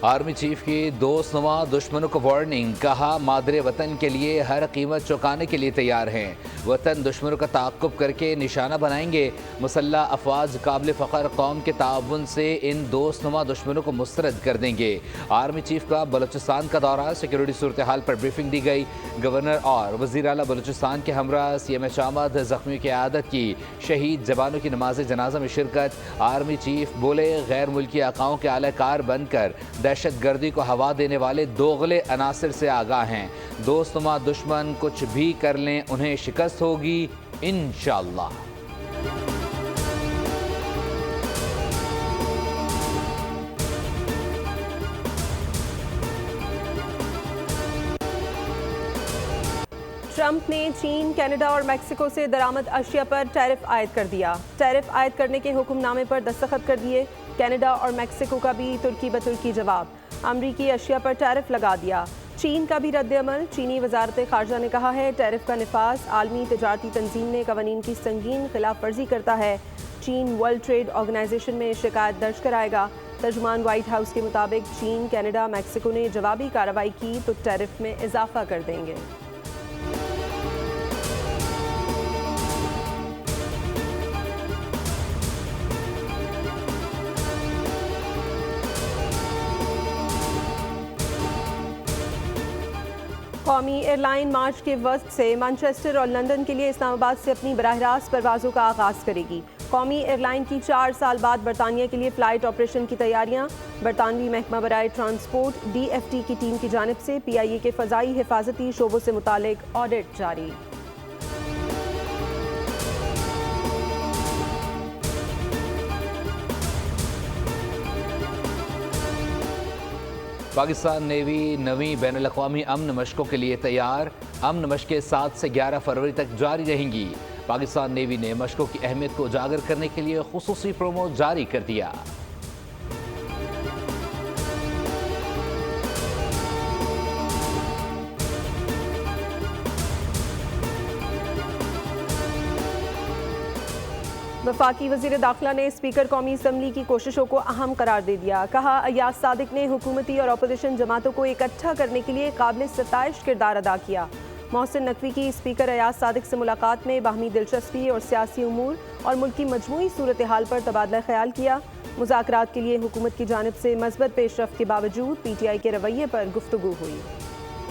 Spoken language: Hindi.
आर्मी चीफ की दोस्तनुमा दुश्मनों को वार्निंग, कहा मादरे वतन के लिए हर कीमत चुकाने के लिए तैयार हैं। वतन दुश्मनों का ताक़ुब करके निशाना बनाएंगे। मुसल्लह अफवाज काबिल फ़ख्र कौम के ताउन से इन दोस्तनुमा दुश्मनों को मुस्तरद कर देंगे। आर्मी चीफ का बलूचिस्तान का दौरा, सिक्योरिटी सूरत हाल पर ब्रीफिंग दी गई। गवर्नर और वज़ीर आला बलूचिस्तान के हमरा CMH आमद, ज़ख्मियों की आदत की, शहीद जवानों की नमाज जनाजा में शिरकत। आर्मी चीफ बोले, गैर मुल्की आकाओं के आलाकार बनकर दहशत गर्दी को हवा देने वाले दोगले अनासिर से आगाह हैं। दोस्तनुमा दुश्मन कुछ भी कर लें, उन्हें शिकस्त होगी इंशाअल्लाह। ट्रंप ने चीन, कनाडा और मेक्सिको से दरामद अशिया पर टैरिफ आयद कर दिया। टैरिफ आयद करने के हुक्मनामे पर दस्तखत कर दिए। कनाडा और मेक्सिको का भी तुर्की बतुर्की जवाब। अमरीकी अशिया पर टैरिफ लगा दिया। चीन का भी रद्द-ए-अमल। चीनी वजारत खारजा ने कहा है, टैरिफ का निफाज आलमी तजारती तंजीम ने कवानीन की संगीन खिलाफ वर्जी करता है। चीन वर्ल्ड ट्रेड ऑर्गेनाइजेशन में शिकायत दर्ज कराएगा। तर्जुमान व्हाइट हाउस के मुताबिक चीन, कनाडा, मेक्सिको ने जवाबी कार्रवाई की तो टैरिफ में इजाफा कर देंगे। कौमी एयरलाइन मार्च के वक्त से मैनचेस्टर और लंदन के लिए इस्लामाबाद से अपनी बराह रास्त परवाज़ों का आगाज़ करेगी। कौमी एयरलाइन की 4 साल बाद बरतानिया के लिए फ़्लाइट ऑपरेशन की तैयारियां। बरतानवी महकमा बराए ट्रांसपोर्ट DFT की टीम की जानिब से PIA के फ़ज़ाई हिफाजती शोबों से मुतालिक ऑडिट जारी। पाकिस्तान नेवी नवी बैनुल-अक़वामी अमन मशकों के लिए तैयार। अमन मशकें 7 से 11 फरवरी तक जारी रहेंगी। पाकिस्तान नेवी ने मशकों की अहमियत को उजागर करने के लिए खुसूसी प्रोमो जारी कर दिया। वफाकी वज़ीर दाखिला ने स्पीकर कौमी असम्बली की कोशिशों को अहम करार दे दिया। कहा, अयाज सादिक ने हुकूमती और अपोजिशन जमातों को इकट्ठा करने के लिए काबिल सताइश किरदार अदा किया। मोहसिन नकवी की स्पीकर अयाज सादिक से मुलाकात में बाहमी दिलचस्पी और सियासी उमूर और मुल्क की मजमूई सूरत हाल पर तबादला ख्याल किया। मुज़ाकरात के लिए हुकूमत की जानिब से मस्बत पेशरफ्त के बावजूद PTI के रवैये पर गुफ्तगू हुई।